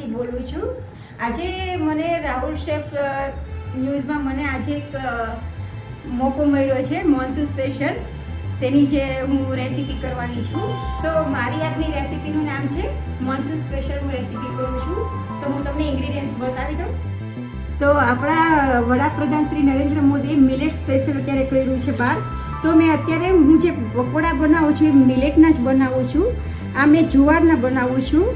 થી બોલું છું. આજે મને રાહુલ શેફ ન્યૂઝમાં મને આજે એક મોકો મળ્યો છે મોન્સૂન સ્પેશિયલ, તેની જે હું રેસીપી કરવાની છું. તો મારી આજની રેસીપીનું નામ છે મોન્સૂન સ્પેશિયલ. હું રેસીપી કરું છું તો હું તમને ઇન્ગ્રીડિયન્ટ્સ બતાવી દઉં. તો આપણા વડાપ્રધાન શ્રી નરેન્દ્ર મોદીએ મિલેટ સ્પેશિયલ અત્યારે કર્યું છે બહાર. તો મેં અત્યારે હું જે પકોડા બનાવું છું એ મિલેટના જ બનાવું છું. આ મેં જુવારના બનાવું છું.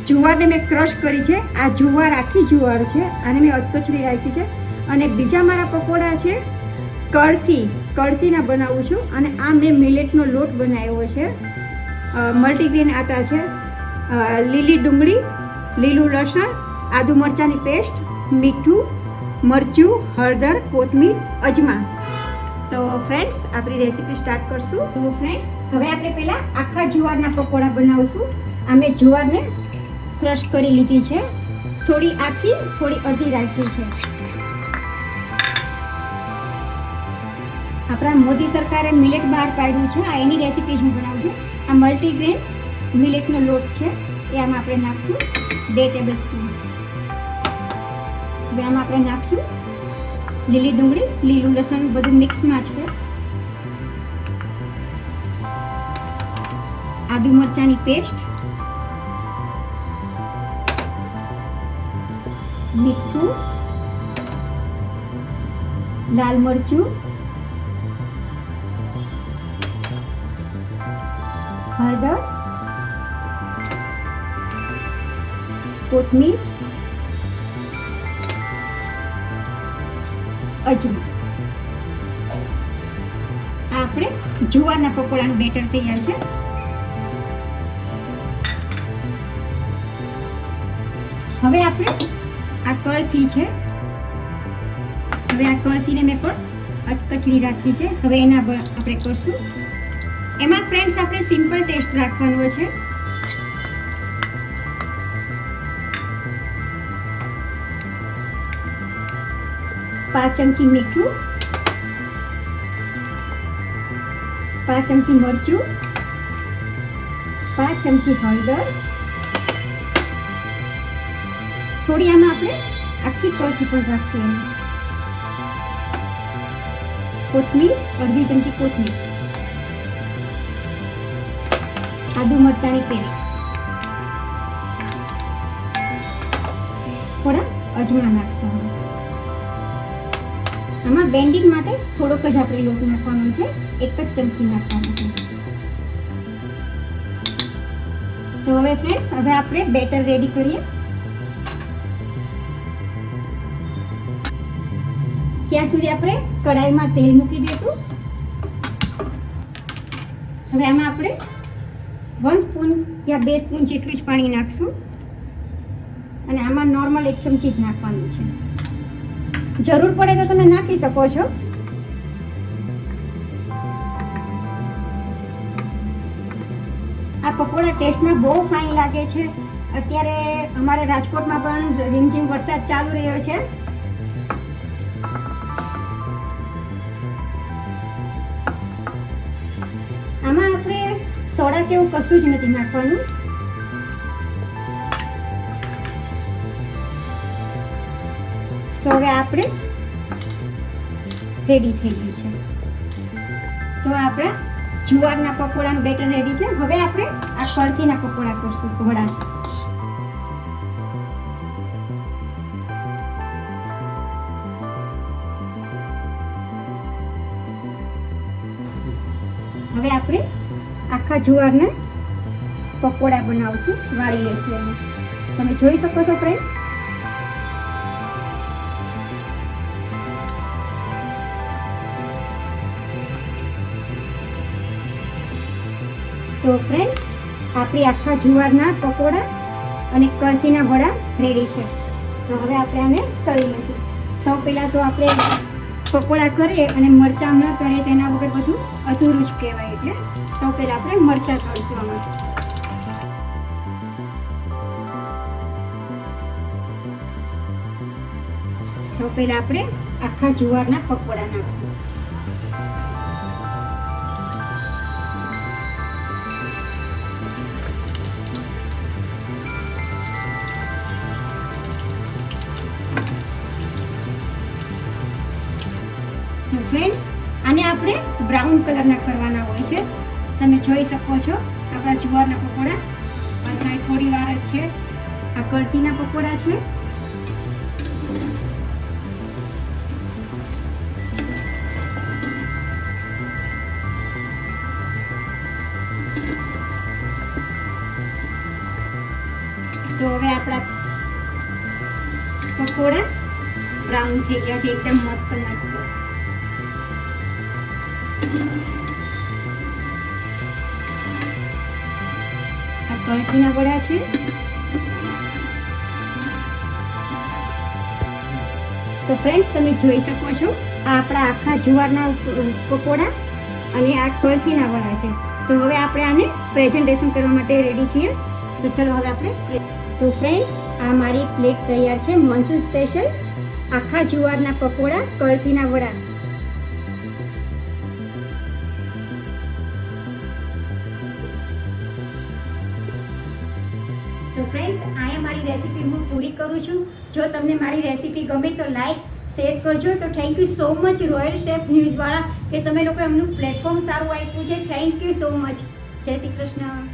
જુવારને મેં ક્રશ કરી છે. આ જુવાર આખી જુવાર છે, આને મેં અધકચરી રાખી છે. અને બીજા મારા પકોડા છે કળથીના બનાવું છું. અને આ મેં મિલેટનો લોટ બનાવ્યો છે. મલ્ટીગ્રેન આટા છે, લીલી ડુંગળી, લીલું લસણ, આદુ મરચાંની પેસ્ટ, મીઠું, મરચું, હળદર, કોથમીર, અજમા. તો ફ્રેન્ડ્સ, આપણી રેસીપી સ્ટાર્ટ કરશું. તો ફ્રેન્ડ્સ, હવે આપણે પહેલાં આખા જુવારના પકોડા બનાવશું. આ મેં જુવારને ક્રશ કરી લીધી છે, થોડી આખી થોડી અડધી રાખી છે. આપણા મોદી સરકારે મિલેટ બહાર પાડ્યું છે, આ એની રેસીપી હું બનાવું છું. આ મલ્ટીગ્રેન મિલેટનો લોટ છે, એ આમાં આપણે નાખશું 2 ટેબલ સ્પૂન. હવે આમાં આપણે નાખશું લીલી ડુંગળી, લીલું લસણ, બધું મિક્સમાં છે. આદુ મરચાંની પેસ્ટ, મીઠું, લાલ મરચું, હળદર, કોથમીર, અજમા. આ આપણે જુવારના પકોડાનું બેટર તૈયાર છે. હવે આપણે આ કળથી છે, હવે આ કળથીને મેં પણ અધકચરી રાખી છે. હવે એના આપણે કરશું. એમાં ફ્રેન્ડ્સ આપણે સિમ્પલ ટેસ્ટ રાખવાનો છે. પાંચ ચમચી મીઠું, 5 ચમચી મરચું, 5 ચમચી હળદર, થોડી આમાં આપણે આખી કળથી પણ રાખશું. કોથમીર, અડધી ચમચી કોથમીર, આદુ મરચાંની પેસ્ટ, થોડા અજમા નાખશું. આમાં બેન્ડિંગ માટે થોડોક જ આપણે લોટ નાખવાનો છે, 1 જ ચમચી નાખવાનો છે. તો હવે ફ્રેન્ડ્સ, હવે આપણે બેટર રેડી કરીએ. ત્યાં સુધી આપણે કઢાઈમાં તેલ મૂકી દઈશું. હવે આમાં આપણે 1 સ્પૂન યા 2 સ્પૂન જેટલું જ પાણી નાખશું. અને આમાં નોર્મલ 1 ચમચી જ નાખવાનું છે. જરૂર પડે તો તમે નાખી શકો છો. આ પકોડા ટેસ્ટમાં બહુ ફાઇન લાગે છે. અત્યારે અમારે રાજકોટમાં પણ રીમઝીમ વરસાદ ચાલુ રહ્યો છે. આમાં આપણે સોડા કેવું કશું જ નથી નાખવાનું. તો હવે આપણે રેડી થઈ ગયું છે. તો આપણા જુવારના પકોડાનું બેટર રેડી છે. હવે આપણે આ કળથીના પકોડા કરશું, વડા. હવે આપણે આખા જુવારના પકોડા બનાવશું, વાળી લેશું. એમાં તમે જોઈ શકો છો ફ્રેન્ડ્સ. તો ફ્રેન્ડ્સ, આપણી આખા જુવારના પકોડા અને કળથીના વડા રેડી છે. તો હવે આપણે આને તળી લઈશું. સૌ પહેલાં તો આપણે પકોડા કરીએ અને મરચાં ન તળીએ તેના વગર બધું અધૂરું જ કહેવાય. એટલે સૌ પહેલાં આપણે મરચાં તળીશું આમાં. સૌ પહેલાં આપણે આખા જુવારના પકોડા નાખશું. ફ્રેન્ડ્સ આને આપણે બ્રાઉન કલરના કરવાના હોય છે. તમે જોઈ શકો છો આપણા જુવારના પકોડા. બસ હવે થોડી વાર જ છે. આ કળથીના પકોડા છે. તો હવે આપણા પકોડા બ્રાઉન થઈ ગયા છે, એકદમ મસ્ત મસ્ત. આ કળથીના વડા છે. તો ફ્રેન્ડ્સ તમે જોઈ શકો છો આ આપણા આખા જુવારના પકોડા અને આ કળથીના વડા છે. તો હવે આપણે આને પ્રેઝન્ટેશન કરવા માટે રેડી છીએ. તો ચલો હવે આપણે. તો ફ્રેન્ડ્સ આ મારી પ્લેટ તૈયાર છે. મોન્સૂન સ્પેશિયલ આખા જુવારના પકોડા, કળથીના વડા. તો ફ્રેન્ડ્સ અહીંયા મારી રેસીપી હું પૂરી કરું છું. જો તમને મારી રેસીપી ગમે તો લાઈક શેર કરજો. તો thank you so much royal chef ન્યૂઝવાળા કે તમે લોકો એમનું પ્લેટફોર્મ સારું આપ્યું છે. Thank you so much. જય શ્રી કૃષ્ણ.